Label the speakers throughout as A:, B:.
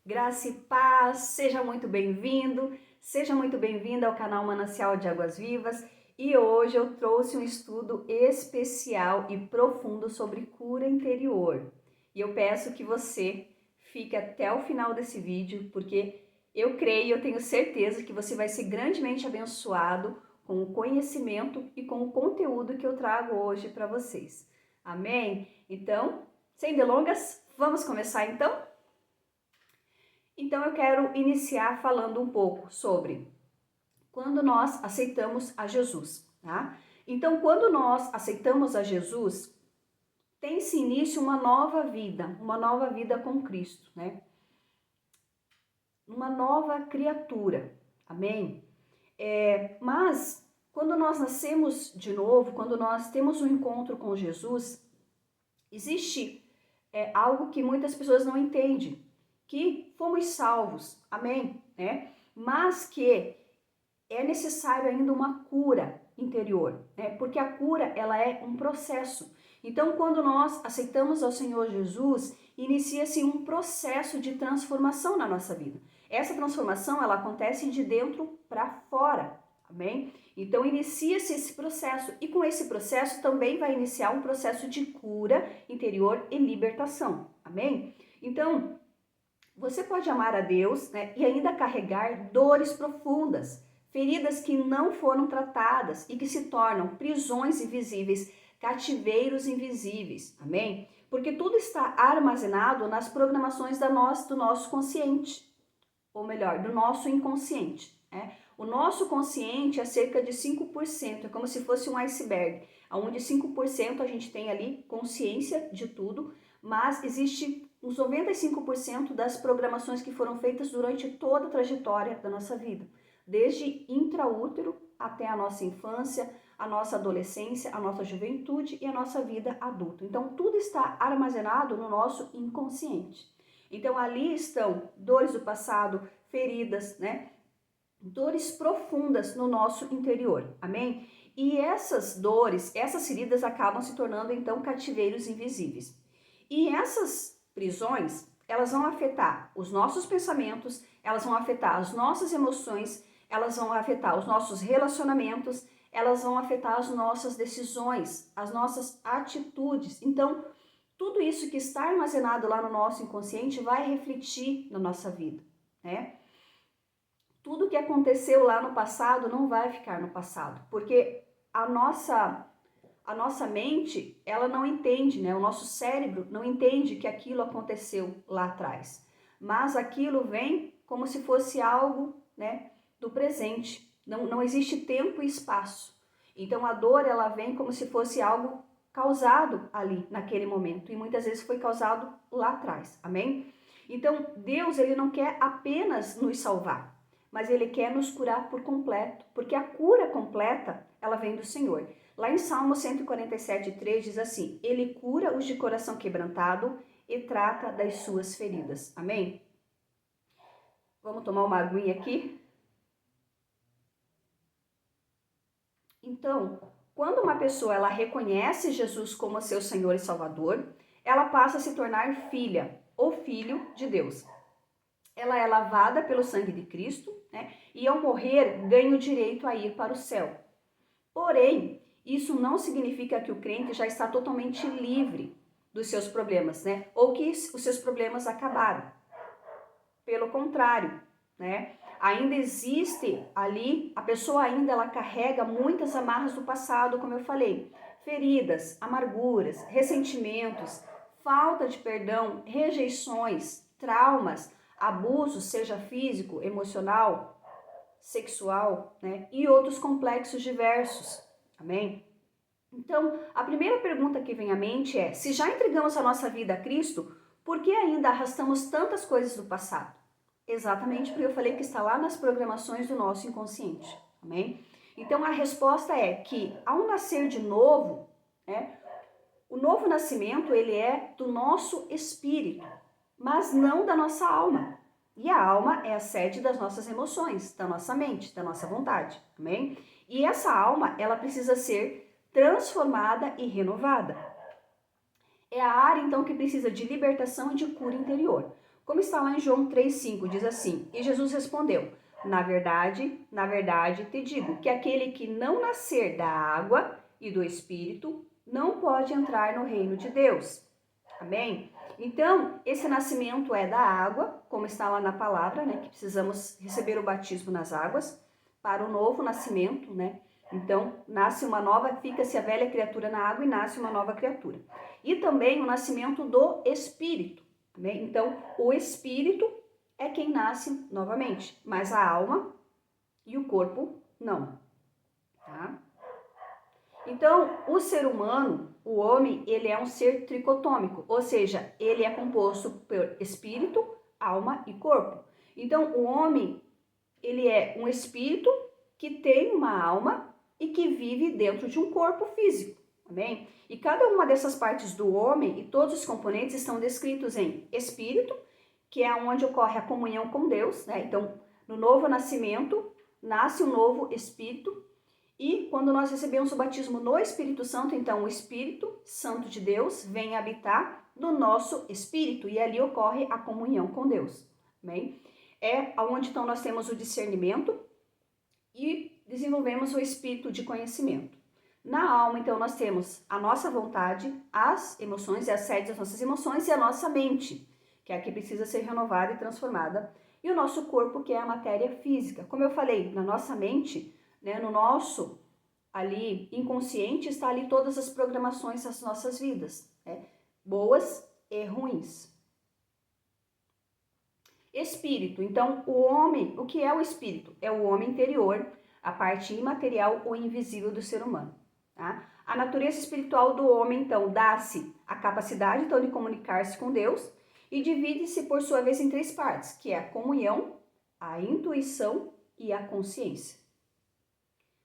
A: Graça e paz, seja muito bem-vindo, seja muito bem-vinda ao canal Manancial de Águas Vivas. E hoje eu trouxe um estudo especial e profundo sobre cura interior. E eu peço que você fique até o final desse vídeo, porque eu creio, eu tenho certeza que você vai ser grandemente abençoado com o conhecimento e com o conteúdo que eu trago hoje para vocês. Amém? Então, sem delongas, vamos começar então? Então eu quero iniciar falando um pouco sobre quando nós aceitamos a Jesus, tá? Então, quando nós aceitamos a Jesus, tem-se início uma nova vida com Cristo, né? Uma nova criatura, amém? Mas, quando nós nascemos de novo, quando nós temos um encontro com Jesus, existe algo que muitas pessoas não entendem, que fomos salvos, amém, né? Mas que é necessário ainda uma cura interior, né? Porque a cura, ela é um processo. Então, quando nós aceitamos ao Senhor Jesus, inicia-se um processo de transformação na nossa vida. Essa transformação, ela acontece de dentro para fora, amém? Então, inicia-se esse processo e com esse processo também vai iniciar um processo de cura interior e libertação, amém? Então, você pode amar a Deus, né, e ainda carregar dores profundas, feridas que não foram tratadas e que se tornam prisões invisíveis, cativeiros invisíveis, amém? Porque tudo está armazenado nas programações do nosso consciente, ou melhor, do nosso inconsciente, né? O nosso consciente é cerca de 5%, é como se fosse um iceberg, onde 5% a gente tem ali consciência de tudo, mas existe uns 95% das programações que foram feitas durante toda a trajetória da nossa vida, desde intraútero até a nossa infância, a nossa adolescência, a nossa juventude e a nossa vida adulta. Então, tudo está armazenado no nosso inconsciente. Então, ali estão dores do passado, feridas, né? Dores profundas no nosso interior, amém? E essas dores, essas feridas acabam se tornando, então, cativeiros invisíveis. E essas prisões, elas vão afetar os nossos pensamentos, elas vão afetar as nossas emoções, elas vão afetar os nossos relacionamentos, elas vão afetar as nossas decisões, as nossas atitudes. Então, tudo isso que está armazenado lá no nosso inconsciente vai refletir na nossa vida, né? Tudo que aconteceu lá no passado não vai ficar no passado, porque a nossa mente, ela não entende, né? O nosso cérebro não entende que aquilo aconteceu lá atrás. Mas aquilo vem como se fosse algo, né, do presente. Não existe tempo e espaço. Então a dor, ela vem como se fosse algo causado ali naquele momento e muitas vezes foi causado lá atrás. Amém? Então Deus, ele não quer apenas nos salvar, mas ele quer nos curar por completo, porque a cura completa, ela vem do Senhor. Lá em Salmo 147:3 diz assim: Ele cura os de coração quebrantado e trata das suas feridas. Amém? Vamos tomar uma aguinha aqui? Então, quando uma pessoa ela reconhece Jesus como seu Senhor e Salvador, ela passa a se tornar filha ou filho de Deus. Ela é lavada pelo sangue de Cristo, né? E ao morrer ganha o direito a ir para o céu. Porém, isso não significa que o crente já está totalmente livre dos seus problemas, né? Ou que os seus problemas acabaram. Pelo contrário, né? Ainda existe ali, a pessoa ainda ela carrega muitas amarras do passado, como eu falei, feridas, amarguras, ressentimentos, falta de perdão, rejeições, traumas, abuso, seja físico, emocional, sexual, né? E outros complexos diversos. Amém? Então, a primeira pergunta que vem à mente é: se já entregamos a nossa vida a Cristo, por que ainda arrastamos tantas coisas do passado? Exatamente porque eu falei que está lá nas programações do nosso inconsciente. Amém? Então, a resposta é que ao nascer de novo, né, o novo nascimento, ele é do nosso espírito, mas não da nossa alma. E a alma é a sede das nossas emoções, da nossa mente, da nossa vontade, amém? E essa alma, ela precisa ser transformada e renovada. É a área, então, que precisa de libertação e de cura interior. Como está lá em João 3,5, diz assim: E Jesus respondeu: na verdade te digo que aquele que não nascer da água e do Espírito não pode entrar no reino de Deus. Amém? Então, esse nascimento é da água, como está lá na palavra, né? Que precisamos receber o batismo nas águas para o novo nascimento, né? Então, nasce uma nova, fica-se a velha criatura na água e nasce uma nova criatura. E também o nascimento do Espírito. Amém? Então, o Espírito é quem nasce novamente, mas a alma e o corpo não, tá? Então, o ser humano, o homem, ele é um ser tricotômico, ou seja, ele é composto por espírito, alma e corpo. Então, o homem, ele é um espírito que tem uma alma e que vive dentro de um corpo físico, amém? E cada uma dessas partes do homem e todos os componentes estão descritos em espírito, que é onde ocorre a comunhão com Deus, né? Então, no novo nascimento, nasce um novo espírito. E quando nós recebemos o batismo no Espírito Santo, então o Espírito Santo de Deus vem habitar no nosso espírito e ali ocorre a comunhão com Deus. Amém? É onde então nós temos o discernimento e desenvolvemos o espírito de conhecimento. Na alma, então, nós temos a nossa vontade, as emoções e as sedes das nossas emoções e a nossa mente, que é a que precisa ser renovada e transformada, e o nosso corpo, que é a matéria física. Como eu falei, na nossa mente, né, no nosso ali inconsciente, está ali todas as programações das nossas vidas, né, boas e ruins. Espírito, então o homem, o que é o espírito? É o homem interior, a parte imaterial ou invisível do ser humano. Tá? A natureza espiritual do homem, então, dá-se a capacidade então, de comunicar-se com Deus e divide-se, por sua vez, em três partes, que é a comunhão, a intuição e a consciência.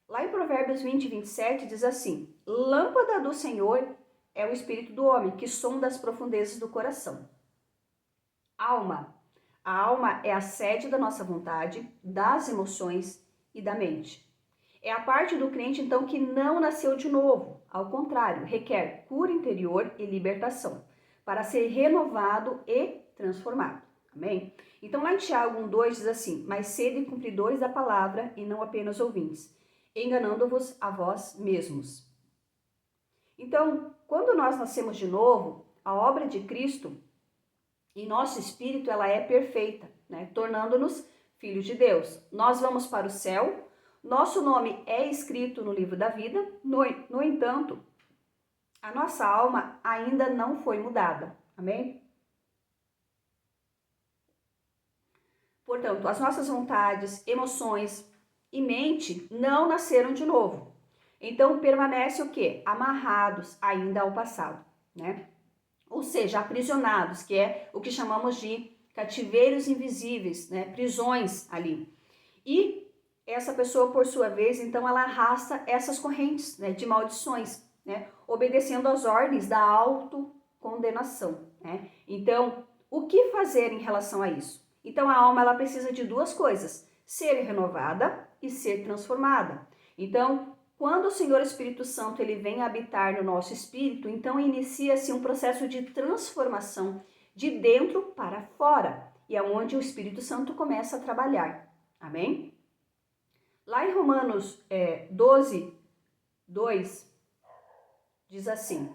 A: Lá em Provérbios 20, 27, diz assim: lâmpada do Senhor é o espírito do homem, que sonda as profundezas do coração. Alma. A alma é a sede da nossa vontade, das emoções e da mente. É a parte do crente, então, que não nasceu de novo. Ao contrário, requer cura interior e libertação, para ser renovado e transformado. Amém? Então, lá em Tiago 1,2 diz assim: mas sede cumpridores da palavra e não apenas ouvintes, enganando-vos a vós mesmos. Então, quando nós nascemos de novo, a obra de Cristo e nosso espírito, ela é perfeita, né? Tornando-nos filhos de Deus. Nós vamos para o céu, nosso nome é escrito no livro da vida, no entanto, a nossa alma ainda não foi mudada, amém? Portanto, as nossas vontades, emoções e mente não nasceram de novo. Então, permanece o quê? Amarrados ainda ao passado, né? Ou seja, aprisionados, que é o que chamamos de cativeiros invisíveis, né? Prisões ali. E essa pessoa, por sua vez, então ela arrasta essas correntes, né, de maldições, né? Obedecendo às ordens da autocondenação, né? Então, o que fazer em relação a isso? Então, a alma ela precisa de duas coisas: ser renovada e ser transformada. Então, quando o Senhor Espírito Santo ele vem habitar no nosso espírito, então inicia-se um processo de transformação de dentro para fora. E é onde o Espírito Santo começa a trabalhar. Amém? Lá em Romanos 12, 2, diz assim: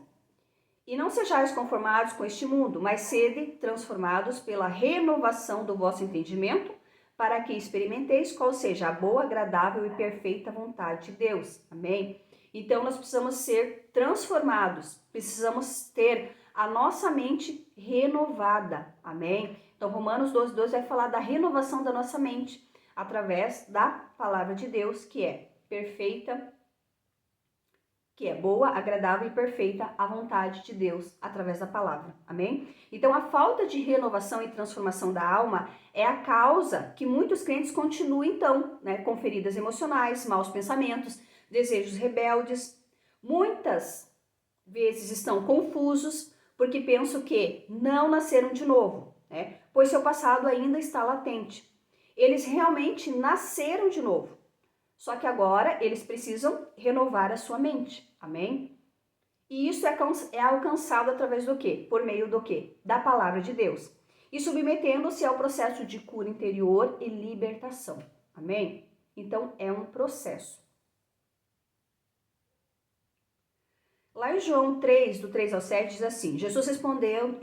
A: e não sejais conformados com este mundo, mas sede transformados pela renovação do vosso entendimento, para que experimenteis qual seja a boa, agradável e perfeita vontade de Deus. Amém? Então, nós precisamos ser transformados, precisamos ter a nossa mente renovada. Amém? Então, Romanos 12, 2 vai falar da renovação da nossa mente, através da palavra de Deus, que é perfeita, que é boa, agradável e perfeita a vontade de Deus através da palavra. Amém? Então, a falta de renovação e transformação da alma é a causa que muitos crentes continuam, então, né, com feridas emocionais, maus pensamentos, desejos rebeldes. Muitas vezes estão confusos porque pensam que não nasceram de novo, né? Pois seu passado ainda está latente. Eles realmente nasceram de novo. Só que agora eles precisam renovar a sua mente, amém? E isso é alcançado através do quê? Por meio do quê? Da palavra de Deus. e submetendo-se ao processo de cura interior e libertação. Amém? Então, é um processo. Lá em João 3, do 3 ao 7, diz assim: Jesus respondeu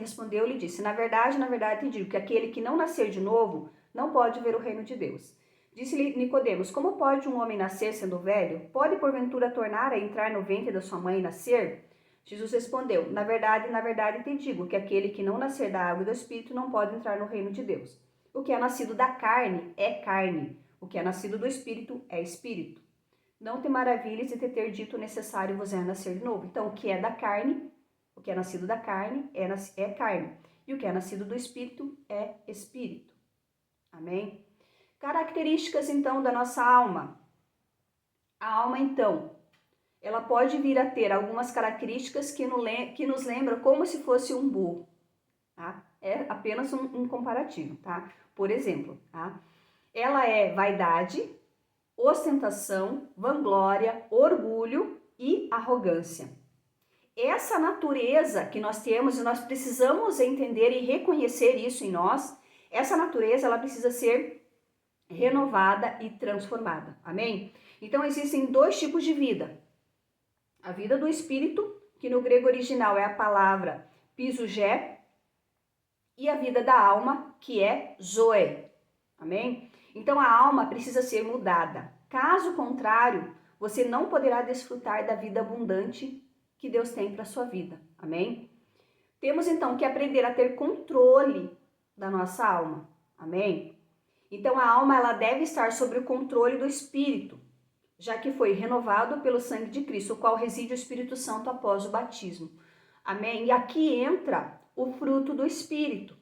A: e disse: na verdade, te digo que aquele que não nascer de novo não pode ver o reino de Deus. Disse-lhe Nicodemos: como pode um homem nascer sendo velho? Pode porventura tornar a entrar no ventre da sua mãe e nascer? Jesus respondeu: na verdade te digo que aquele que não nascer da água e do Espírito não pode entrar no reino de Deus. O que é nascido da carne é carne, o que é nascido do Espírito é Espírito. Não te maravilhes de ter dito necessário vos é nascer de novo. Então, o que é da carne, o que é nascido da carne é carne. E o que é nascido do Espírito é Espírito. Amém? Características, então, da nossa alma. A alma, então, ela pode vir a ter algumas características que nos lembram como se fosse um burro. Tá? É apenas um comparativo, tá? Por exemplo, tá? Ela é vaidade, ostentação, vanglória, orgulho e arrogância. Essa natureza que nós temos e nós precisamos entender e reconhecer isso em nós, essa natureza ela precisa ser renovada e transformada. Amém? Então existem dois tipos de vida. A vida do espírito, que no grego original é a palavra pisugé, e a vida da alma, que é zoe. Amém? Então a alma precisa ser mudada. Caso contrário, você não poderá desfrutar da vida abundante que Deus tem para a sua vida. Amém? Temos então que aprender a ter controle da nossa alma. Amém? Então a alma ela deve estar sob o controle do Espírito, já que foi renovado pelo sangue de Cristo, o qual reside o Espírito Santo após o batismo. Amém? E aqui entra o fruto do Espírito.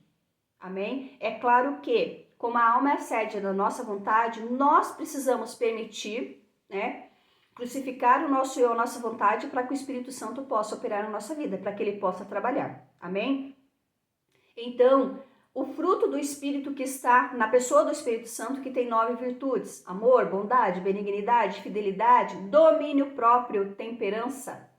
A: Amém? É claro que, como a alma é a sede da nossa vontade, nós precisamos permitir, né, crucificar o nosso eu, a nossa vontade, para que o Espírito Santo possa operar na nossa vida, para que ele possa trabalhar. Amém? Então, o fruto do Espírito que está na pessoa do Espírito Santo, que tem 9 virtudes: amor, bondade, benignidade, fidelidade, domínio próprio, temperança.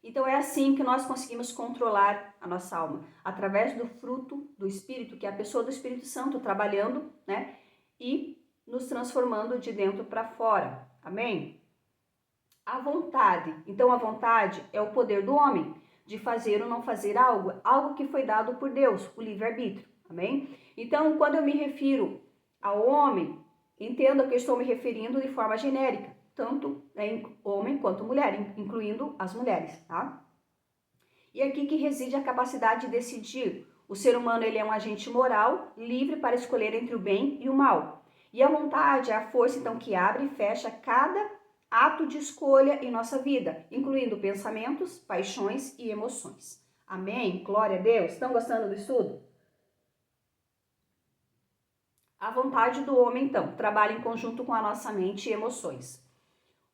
A: Então é assim que nós conseguimos controlar a nossa alma, através do fruto do Espírito, que é a pessoa do Espírito Santo trabalhando, né, e nos transformando de dentro para fora. Amém? A vontade. Então a vontade é o poder do homem de fazer ou não fazer algo que foi dado por Deus, o livre-arbítrio. Amém? Então, quando eu me refiro ao homem, entenda que eu estou me referindo de forma genérica, tanto homem quanto mulher, incluindo as mulheres, tá? E aqui que reside a capacidade de decidir. O ser humano ele é um agente moral, livre para escolher entre o bem e o mal. E a vontade é a força, então, que abre e fecha cada ato de escolha em nossa vida, incluindo pensamentos, paixões e emoções. Amém? Glória a Deus. Estão gostando do estudo? A vontade do homem, então, trabalha em conjunto com a nossa mente e emoções.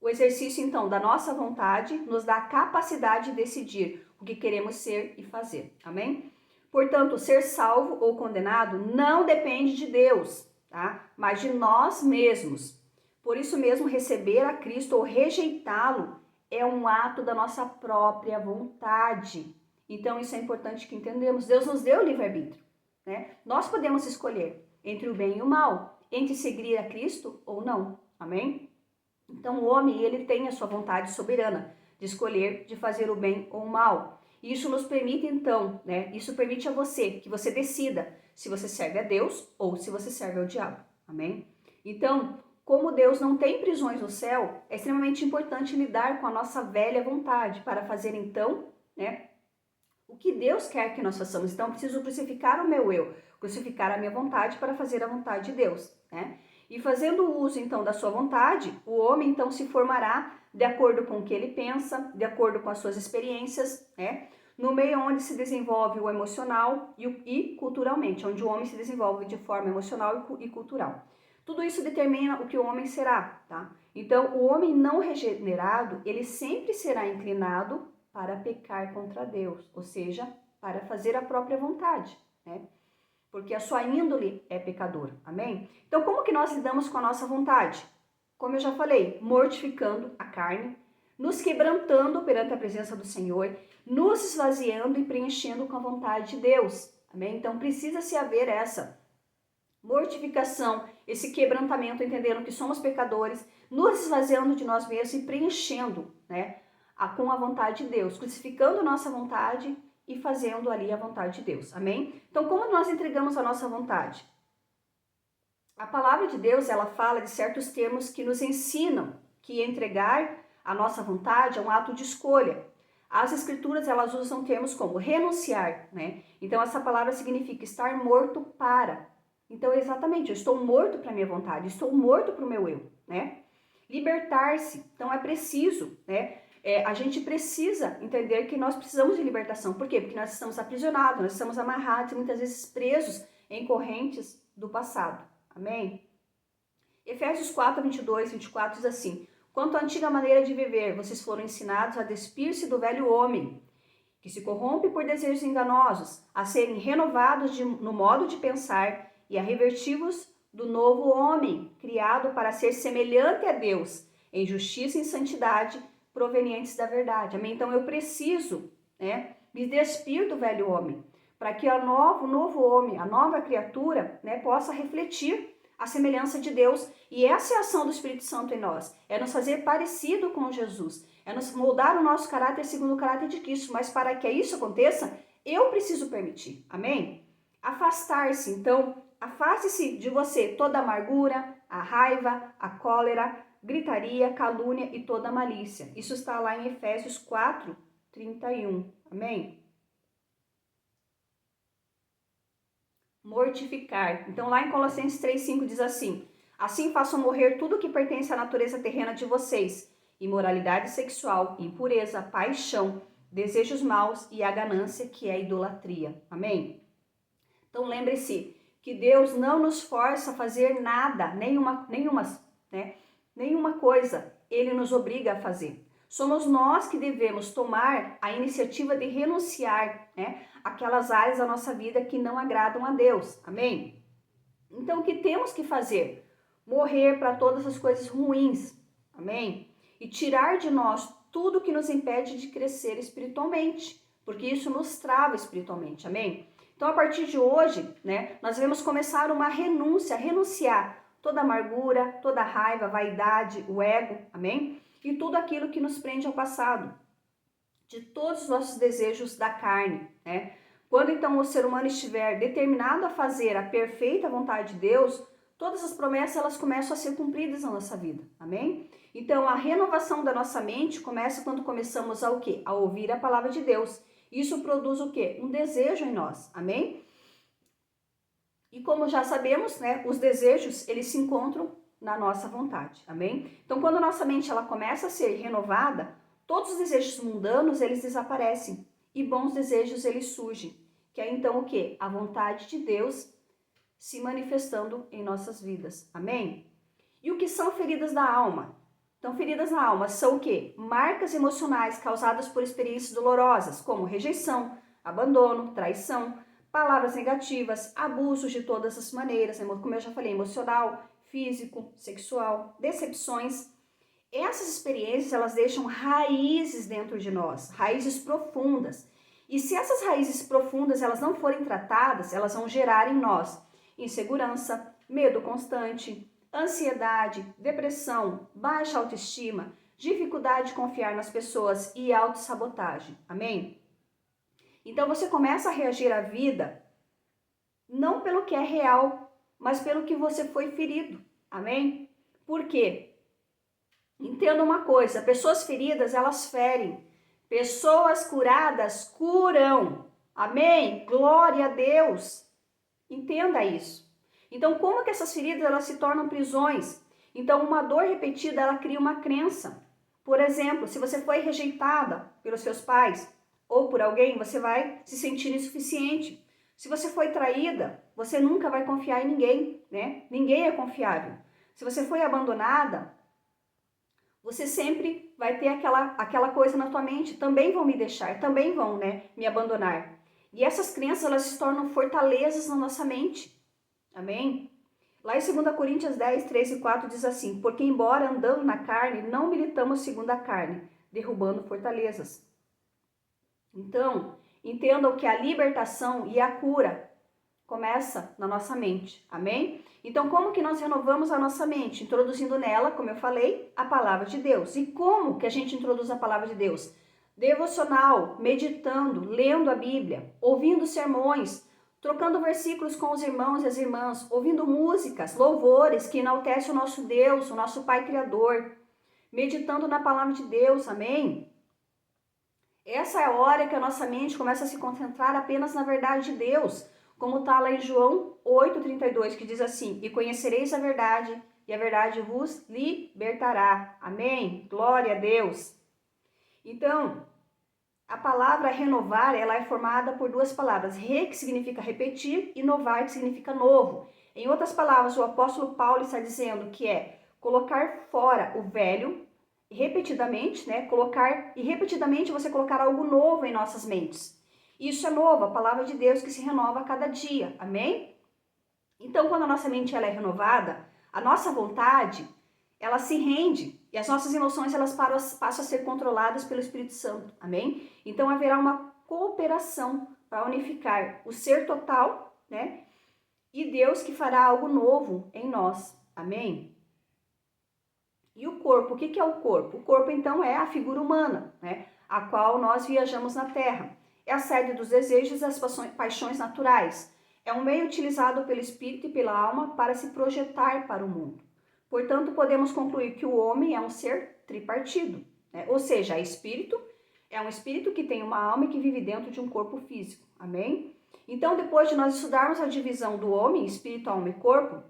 A: O exercício, então, da nossa vontade nos dá a capacidade de decidir o que queremos ser e fazer. Amém? Portanto, ser salvo ou condenado não depende de Deus, tá? Mas de nós mesmos. Por isso mesmo, receber a Cristo ou rejeitá-lo é um ato da nossa própria vontade. Então, isso é importante que entendamos. Deus nos deu o livre-arbítrio, né? Nós podemos escolher entre o bem e o mal, entre seguir a Cristo ou não. Amém? Então, o homem, ele tem a sua vontade soberana de escolher, de fazer o bem ou o mal. E isso nos permite, então, né? Isso permite a você, que você decida se você serve a Deus ou se você serve ao diabo. Amém? Então, como Deus não tem prisões no céu, é extremamente importante lidar com a nossa velha vontade para fazer, então, né, o que Deus quer que nós façamos. Então, eu preciso crucificar o meu eu, crucificar a minha vontade para fazer a vontade de Deus, né? E fazendo uso, então, da sua vontade, o homem, então, se formará de acordo com o que ele pensa, de acordo com as suas experiências, né? No meio onde se desenvolve o emocional e culturalmente, onde o homem se desenvolve de forma emocional e cultural. Tudo isso determina o que o homem será, tá? Então, o homem não regenerado, ele sempre será inclinado para pecar contra Deus, ou seja, para fazer a própria vontade, né? Porque a sua índole é pecadora, amém? Então, como que nós lidamos com a nossa vontade? Como eu já falei, mortificando a carne, nos quebrantando perante a presença do Senhor, nos esvaziando e preenchendo com a vontade de Deus, Amém? Então precisa se haver essa mortificação, esse quebrantamento, entendendo que somos pecadores, nos esvaziando de nós mesmos e preenchendo, né, com a vontade de Deus, crucificando nossa vontade e fazendo ali a vontade de Deus. Amém? Então, como nós entregamos a nossa vontade? A palavra de Deus, ela fala de certos termos que nos ensinam que entregar a nossa vontade é um ato de escolha. As escrituras, elas usam termos como renunciar, né? Então, essa palavra significa estar morto para. Então, exatamente, eu estou morto para a minha vontade, estou morto para o meu eu, né? Libertar-se, então é preciso, né? A gente precisa entender que nós precisamos de libertação. Por quê? Porque nós estamos aprisionados, nós estamos amarrados e muitas vezes presos em correntes do passado. Amém? Efésios 4, 22, 24 diz assim: quanto à antiga maneira de viver, vocês foram ensinados a despir-se do velho homem, que se corrompe por desejos enganosos, a serem renovados no modo de pensar e a revertir-vos do novo homem, criado para ser semelhante a Deus, em justiça e em santidade, provenientes da verdade. Amém? Então eu preciso, né, me despir do velho homem, para que o novo homem, a nova criatura, né, possa refletir a semelhança de Deus. E essa é a ação do Espírito Santo em nós, é nos fazer parecido com Jesus, é nos moldar o nosso caráter segundo o caráter de Cristo. Mas para que isso aconteça, eu preciso permitir. Amém? Afastar-se, então, afaste-se de você toda amargura, a raiva, a cólera, gritaria, calúnia e toda malícia. Isso está lá em Efésios 4, 31. Amém? Mortificar. Então, lá em Colossenses 3,5 diz assim: assim façam morrer tudo que pertence à natureza terrena de vocês: imoralidade sexual, impureza, paixão, desejos maus e a ganância, que é a idolatria. Amém? Então, lembre-se que Deus não nos força a fazer nada, nenhuma coisa Ele nos obriga a fazer. Somos nós que devemos tomar a iniciativa de renunciar, né, aquelas áreas da nossa vida que não agradam a Deus. Amém? Então, o que temos que fazer? Morrer para todas as coisas ruins. Amém? E tirar de nós tudo que nos impede de crescer espiritualmente, porque isso nos trava espiritualmente. Amém? Então, a partir de hoje, né, nós devemos começar uma renúncia, renunciar toda amargura, toda raiva, vaidade, o ego, amém? E tudo aquilo que nos prende ao passado, de todos os nossos desejos da carne, né? Quando então o ser humano estiver determinado a fazer a perfeita vontade de Deus, todas as promessas elas começam a ser cumpridas na nossa vida, amém? Então a renovação da nossa mente começa quando começamos a o quê? A ouvir a palavra de Deus. Isso produz o quê? Um desejo em nós, amém? E como já sabemos, né, os desejos, eles se encontram na nossa vontade, amém? Então, quando a nossa mente ela começa a ser renovada, todos os desejos mundanos, eles desaparecem e bons desejos, eles surgem, que é então o quê? A vontade de Deus se manifestando em nossas vidas, amém? E o que são feridas da alma? Então, feridas na alma são o quê? Marcas emocionais causadas por experiências dolorosas, como rejeição, abandono, traição, palavras negativas, abusos de todas as maneiras, como eu já falei, emocional, físico, sexual, decepções. Essas experiências, elas deixam raízes dentro de nós, raízes profundas. E se essas raízes profundas, elas não forem tratadas, elas vão gerar em nós insegurança, medo constante, ansiedade, depressão, baixa autoestima, dificuldade de confiar nas pessoas e autossabotagem. Amém? Então você começa a reagir à vida não pelo que é real, mas pelo que você foi ferido. Amém? Por quê? Entenda uma coisa, pessoas feridas, elas ferem. Pessoas curadas curam. Amém? Glória a Deus. Entenda isso. Então, como que essas feridas elas se tornam prisões? Então, uma dor repetida, ela cria uma crença. Por exemplo, se você foi rejeitada pelos seus pais ou por alguém, você vai se sentir insuficiente. Se você foi traída, você nunca vai confiar em ninguém, né? Ninguém é confiável. Se você foi abandonada, você sempre vai ter aquela coisa na tua mente, também vão me deixar, também vão, né, me abandonar. E essas crenças, elas se tornam fortalezas na nossa mente. Amém? Lá em 2 Coríntios 10, 3 e 4 diz assim: porque embora andando na carne, não militamos segundo a carne, derrubando fortalezas. Então, entendam que a libertação e a cura começa na nossa mente, amém? Então, como que nós renovamos a nossa mente? Introduzindo nela, como eu falei, a palavra de Deus. E como que a gente introduz a palavra de Deus? Devocional, meditando, lendo a Bíblia, ouvindo sermões, trocando versículos com os irmãos e as irmãs, ouvindo músicas, louvores que enaltecem o nosso Deus, o nosso Pai Criador, meditando na palavra de Deus, amém? Essa é a hora que a nossa mente começa a se concentrar apenas na verdade de Deus, como está lá em João 8,32, que diz assim: e conhecereis a verdade, e a verdade vos libertará. Amém? Glória a Deus. Então, a palavra renovar, ela é formada por duas palavras. Re, que significa repetir, e novar, que significa novo. Em outras palavras, o apóstolo Paulo está dizendo que é colocar fora o velho, repetidamente, né? Repetidamente você colocar algo novo em nossas mentes. Isso é novo, a palavra de Deus que se renova a cada dia, amém? Então, quando a nossa mente ela é renovada, a nossa vontade, ela se rende e as nossas emoções elas passam a ser controladas pelo Espírito Santo, amém? Então, haverá uma cooperação para unificar o ser total, né? E Deus que fará algo novo em nós, amém? E o corpo, o que é o corpo? O corpo, então, é a figura humana, né? A qual nós viajamos na Terra. É a sede dos desejos e das paixões naturais. É um meio utilizado pelo espírito e pela alma para se projetar para o mundo. Portanto, podemos concluir que o homem é um ser tripartido, né? Ou seja, é um espírito que tem uma alma e que vive dentro de um corpo físico, amém? Então, depois de nós estudarmos a divisão do homem, espírito, alma e corpo,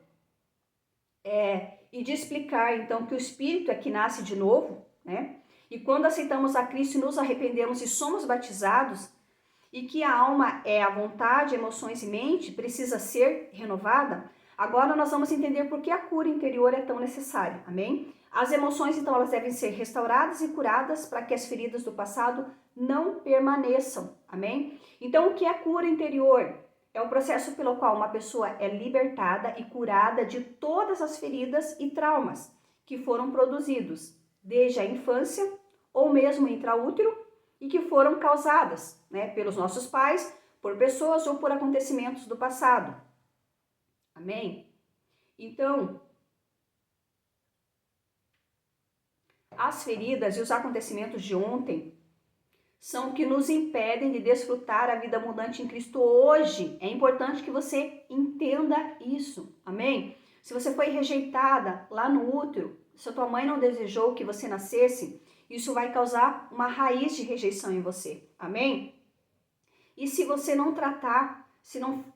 A: e de explicar, então, que o espírito é que nasce de novo, né? E quando aceitamos a Cristo e nos arrependemos e somos batizados, e que a alma é a vontade, emoções e mente, precisa ser renovada, agora nós vamos entender por que a cura interior é tão necessária, amém? As emoções, então, elas devem ser restauradas e curadas para que as feridas do passado não permaneçam, amém? Então, o que é a cura interior? É o processo pelo qual uma pessoa é libertada e curada de todas as feridas e traumas que foram produzidos desde a infância ou mesmo intraútero e que foram causadas, né, pelos nossos pais, por pessoas ou por acontecimentos do passado. Amém? Então, as feridas e os acontecimentos de ontem são que nos impedem de desfrutar a vida abundante em Cristo hoje. É importante que você entenda isso. Amém? Se você foi rejeitada lá no útero, se a tua mãe não desejou que você nascesse, isso vai causar uma raiz de rejeição em você, amém? E se você não tratar,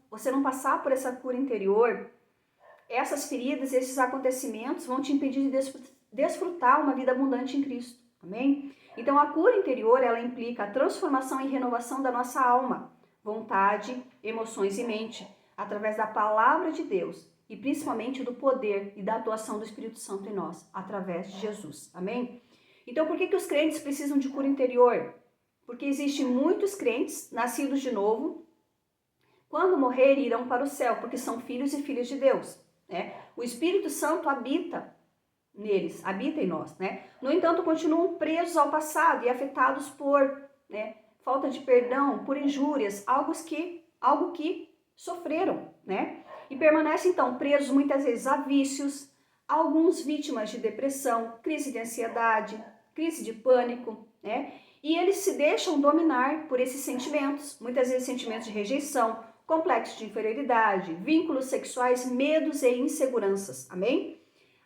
A: você não passar por essa cura interior, essas feridas, esses acontecimentos vão te impedir de desfrutar uma vida abundante em Cristo, amém? Então a cura interior, ela implica a transformação e renovação da nossa alma, vontade, emoções e mente, através da palavra de Deus e principalmente do poder e da atuação do Espírito Santo em nós, através de Jesus, amém? Então, por que os crentes precisam de cura interior? Porque existem muitos crentes nascidos de novo, quando morrer irão para o céu, porque são filhos e filhas de Deus, né? O Espírito Santo habita neles, habita em nós, né? No entanto, continuam presos ao passado e afetados por, né, falta de perdão, por injúrias, algo que sofreram, né? E permanecem então presos muitas vezes a vícios, alguns vítimas de depressão, crise de ansiedade, crise de pânico, né? E eles se deixam dominar por esses sentimentos, muitas vezes sentimentos de rejeição, complexo de inferioridade, vínculos sexuais, medos e inseguranças, amém?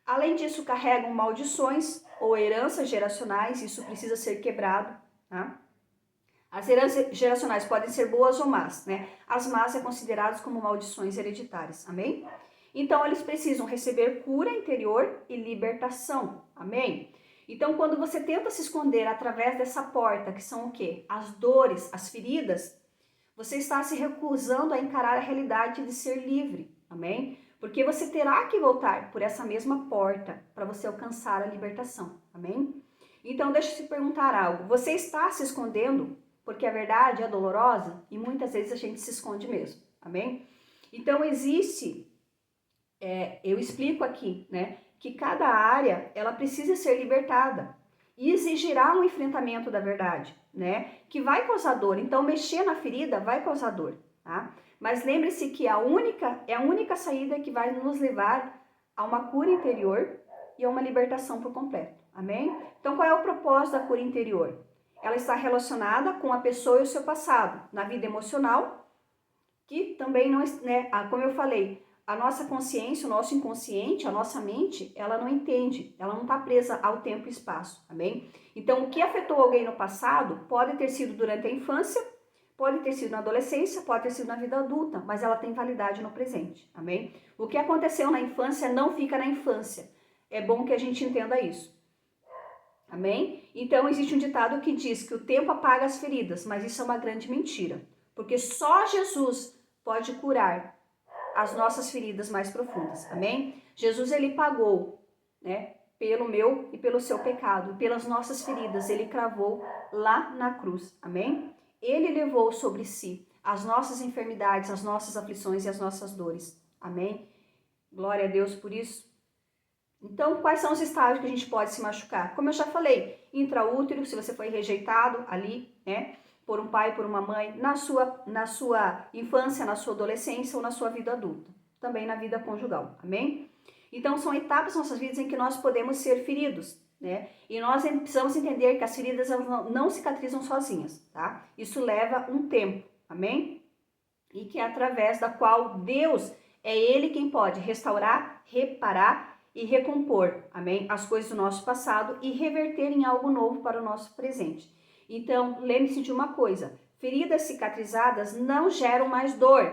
A: Além disso, carregam maldições ou heranças geracionais, isso precisa ser quebrado, tá? As heranças geracionais podem ser boas ou más, né? As más é consideradas como maldições hereditárias, amém? Então, eles precisam receber cura interior e libertação, amém? Então, quando você tenta se esconder através dessa porta, que são o quê? As dores, as feridas, você está se recusando a encarar a realidade de ser livre, amém? Porque você terá que voltar por essa mesma porta para você alcançar a libertação, amém? Então, deixa eu te perguntar algo. Você está se escondendo porque a verdade é dolorosa e muitas vezes a gente se esconde mesmo, amém? Então, eu explico aqui, né, que cada área, ela precisa ser libertada. e exigirá um enfrentamento da verdade, né? Que vai causar dor. Então, mexer na ferida vai causar dor, tá? Mas lembre-se que é a única saída que vai nos levar a uma cura interior e a uma libertação por completo. Amém? Então, qual é o propósito da cura interior? Ela está relacionada com a pessoa e o seu passado, na vida emocional, que também não, né, como eu falei, a nossa consciência, o nosso inconsciente, a nossa mente, ela não entende, ela não está presa ao tempo e espaço, amém? Então, o que afetou alguém no passado pode ter sido durante a infância, pode ter sido na adolescência, pode ter sido na vida adulta, mas ela tem validade no presente, amém? O que aconteceu na infância não fica na infância. É bom que a gente entenda isso, amém? Então, existe um ditado que diz que o tempo apaga as feridas, mas isso é uma grande mentira, porque só Jesus pode curar as nossas feridas mais profundas, amém? Jesus, ele pagou, né, pelo meu e pelo seu pecado, pelas nossas feridas, ele cravou lá na cruz, amém? Ele levou sobre si as nossas enfermidades, as nossas aflições e as nossas dores, amém? Glória a Deus por isso. Então, quais são os estágios que a gente pode se machucar? Como eu já falei, intraútero, se você foi rejeitado ali, né, por um pai, por uma mãe, na sua infância, na sua adolescência ou na sua vida adulta. Também na vida conjugal, amém? Então, são etapas nas nossas vidas em que nós podemos ser feridos, né? E nós precisamos entender que as feridas não cicatrizam sozinhas, tá? Isso leva um tempo, amém? E que é através da qual Deus, é Ele quem pode restaurar, reparar e recompor, amém? As coisas do nosso passado e reverter em algo novo para o nosso presente. Então, lembre-se de uma coisa, feridas cicatrizadas não geram mais dor,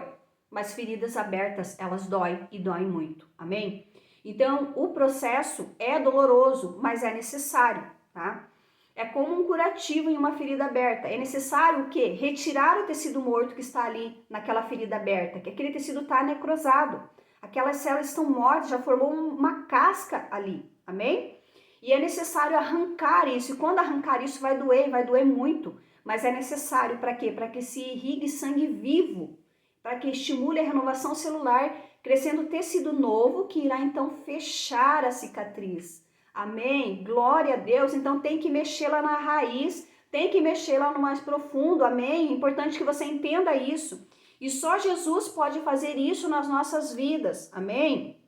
A: mas feridas abertas, elas doem e doem muito, amém? Então, o processo é doloroso, mas é necessário, tá? É como um curativo em uma ferida aberta. É necessário o quê? Retirar o tecido morto que está ali naquela ferida aberta, que aquele tecido está necrosado. Aquelas células estão mortas, já formou uma casca ali, amém? E é necessário arrancar isso, e quando arrancar isso vai doer muito, mas é necessário para quê? Para que se irrigue sangue vivo, para que estimule a renovação celular, crescendo tecido novo que irá então fechar a cicatriz. Amém? Glória a Deus. Então tem que mexer lá na raiz, tem que mexer lá no mais profundo, amém? É importante que você entenda isso. E só Jesus pode fazer isso nas nossas vidas, amém?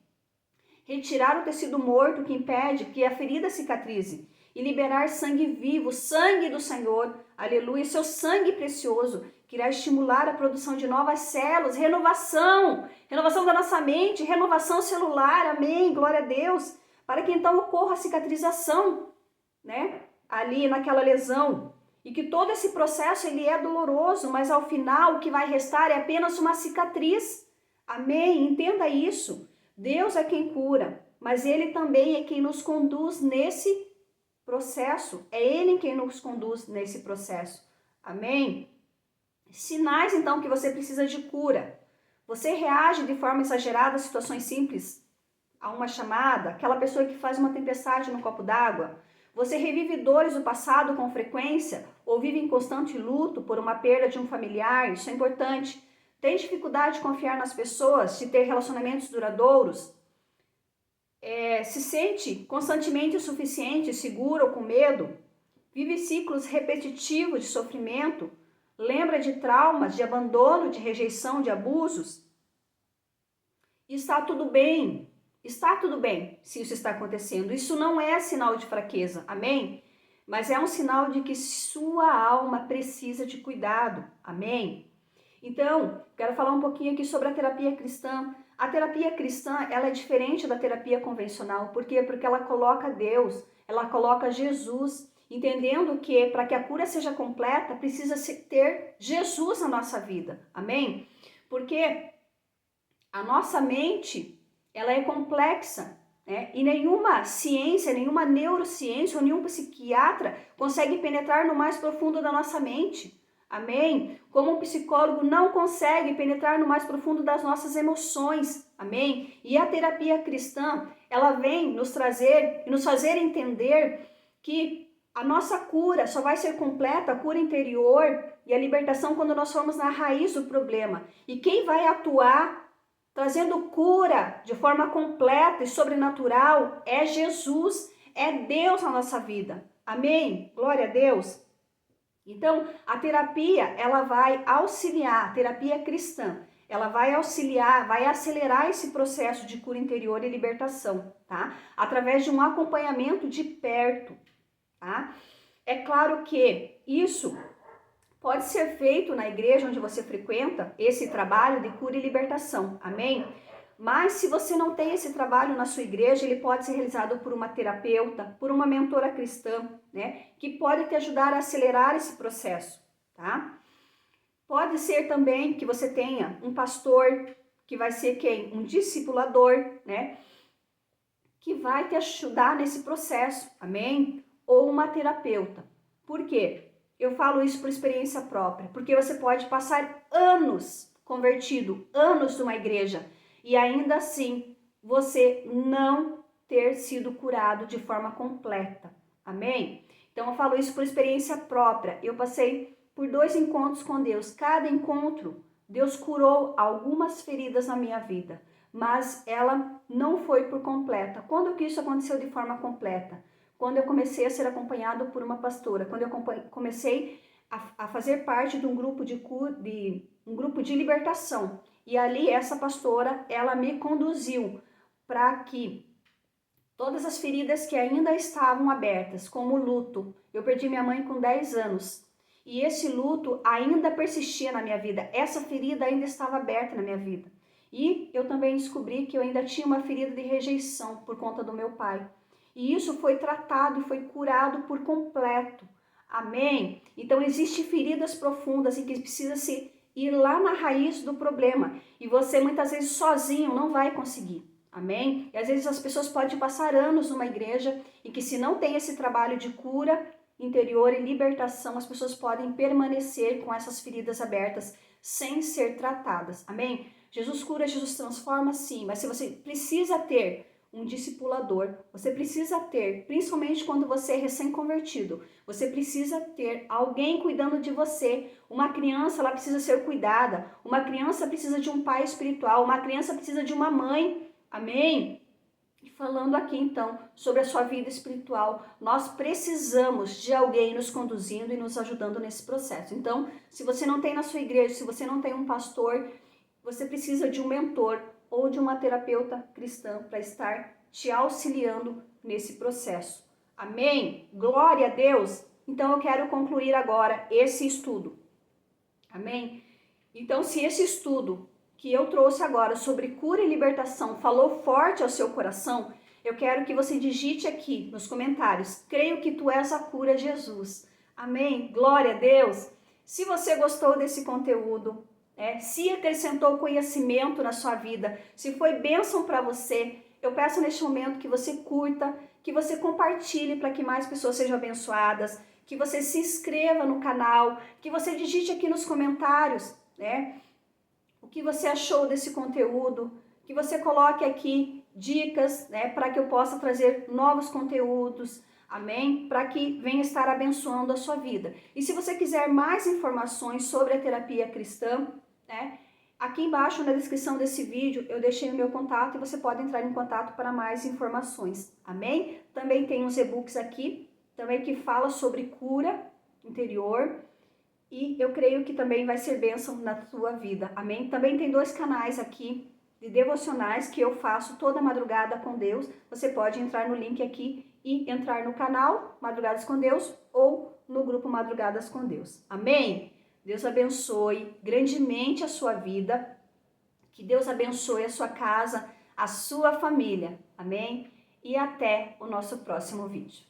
A: Retirar o tecido morto que impede que a ferida cicatrize e liberar sangue vivo, sangue do Senhor, aleluia, seu sangue precioso, que irá estimular a produção de novas células, renovação da nossa mente, renovação celular, amém, glória a Deus, para que então ocorra a cicatrização, né, ali naquela lesão, e que todo esse processo ele é doloroso, mas ao final o que vai restar é apenas uma cicatriz, amém, entenda isso. Deus é quem cura, mas Ele também é quem nos conduz nesse processo. É Ele quem nos conduz nesse processo. Amém? Sinais, então, que você precisa de cura. Você reage de forma exagerada a situações simples, a uma chamada, aquela pessoa que faz uma tempestade no copo d'água. Você revive dores do passado com frequência ou vive em constante luto por uma perda de um familiar. Isso é importante. Tem dificuldade de confiar nas pessoas, de ter relacionamentos duradouros? Se sente constantemente insuficiente, seguro ou com medo? Vive ciclos repetitivos de sofrimento? Lembra de traumas, de abandono, de rejeição, de abusos? Está tudo bem se isso está acontecendo. Isso não é sinal de fraqueza, amém? Mas é um sinal de que sua alma precisa de cuidado, amém? Então, quero falar um pouquinho aqui sobre a terapia cristã. A terapia cristã, ela é diferente da terapia convencional. Por quê? Porque ela coloca Deus, ela coloca Jesus, entendendo que para que a cura seja completa, precisa ter Jesus na nossa vida. Amém? Porque a nossa mente, ela é complexa, né? E nenhuma ciência, nenhuma neurociência ou nenhum psiquiatra consegue penetrar no mais profundo da nossa mente. Amém? Como um psicólogo não consegue penetrar no mais profundo das nossas emoções. Amém? E a terapia cristã, ela vem nos trazer e nos fazer entender que a nossa cura só vai ser completa, a cura interior e a libertação, quando nós formos na raiz do problema. E quem vai atuar trazendo cura de forma completa e sobrenatural é Jesus, é Deus na nossa vida. Amém? Glória a Deus. Então, a terapia, ela vai auxiliar, a terapia cristã, ela vai auxiliar, vai acelerar esse processo de cura interior e libertação, tá? Através de um acompanhamento de perto, tá? É claro que isso pode ser feito na igreja onde você frequenta, esse trabalho de cura e libertação, amém? Mas se você não tem esse trabalho na sua igreja, ele pode ser realizado por uma terapeuta, por uma mentora cristã, né? Que pode te ajudar a acelerar esse processo, tá? Pode ser também que você tenha um pastor, que vai ser quem? Um discipulador, né? Que vai te ajudar nesse processo, amém? Ou uma terapeuta. Por quê? Eu falo isso por experiência própria, porque você pode passar anos convertido, anos numa igreja, e ainda assim você não ter sido curado de forma completa, amém? Então eu falo isso por experiência própria. Eu passei por 2 encontros com Deus. Cada encontro, Deus curou algumas feridas na minha vida, mas ela não foi por completa. Quando que isso aconteceu de forma completa? Quando eu comecei a ser acompanhado por uma pastora, quando eu comecei a fazer parte de um grupo um grupo de libertação. E ali essa pastora, ela me conduziu para que todas as feridas que ainda estavam abertas, como o luto. Eu perdi minha mãe com 10 anos. E esse luto ainda persistia na minha vida. Essa ferida ainda estava aberta na minha vida. E eu também descobri que eu ainda tinha uma ferida de rejeição por conta do meu pai. E isso foi tratado e foi curado por completo. Amém? Então, existem feridas profundas em que precisa se ir lá na raiz do problema. E você, muitas vezes, sozinho não vai conseguir. Amém? E às vezes as pessoas podem passar anos numa igreja e que se não tem esse trabalho de cura interior e libertação, as pessoas podem permanecer com essas feridas abertas sem ser tratadas. Amém? Jesus cura, Jesus transforma, sim, mas se você precisa ter um discipulador, você precisa ter, principalmente quando você é recém-convertido, você precisa ter alguém cuidando de você. Uma criança, ela precisa ser cuidada, uma criança precisa de um pai espiritual, uma criança precisa de uma mãe. Amém? E falando aqui então sobre a sua vida espiritual, nós precisamos de alguém nos conduzindo e nos ajudando nesse processo. Então, se você não tem na sua igreja, se você não tem um pastor, você precisa de um mentor ou de uma terapeuta cristã para estar te auxiliando nesse processo. Amém? Glória a Deus! Então eu quero concluir agora esse estudo. Amém? Então, se esse estudo que eu trouxe agora sobre cura e libertação falou forte ao seu coração, eu quero que você digite aqui nos comentários: creio que tu és a cura, Jesus. Amém? Glória a Deus! Se você gostou desse conteúdo, se acrescentou conhecimento na sua vida, se foi bênção para você, eu peço neste momento que você curta, que você compartilhe para que mais pessoas sejam abençoadas, que você se inscreva no canal, que você digite aqui nos comentários, o que você achou desse conteúdo, que você coloque aqui dicas, para que eu possa trazer novos conteúdos, amém? Para que venha estar abençoando a sua vida. E se você quiser mais informações sobre a terapia cristã, aqui embaixo na descrição desse vídeo eu deixei o meu contato e você pode entrar em contato para mais informações, amém? Também tem uns e-books aqui, também que fala sobre cura interior, e eu creio que também vai ser bênção na sua vida, amém? Também tem 2 canais aqui de devocionais que eu faço toda madrugada com Deus. Você pode entrar no link aqui e entrar no canal Madrugadas com Deus ou no grupo Madrugadas com Deus, amém? Deus abençoe grandemente a sua vida, que Deus abençoe a sua casa, a sua família, amém? E até o nosso próximo vídeo.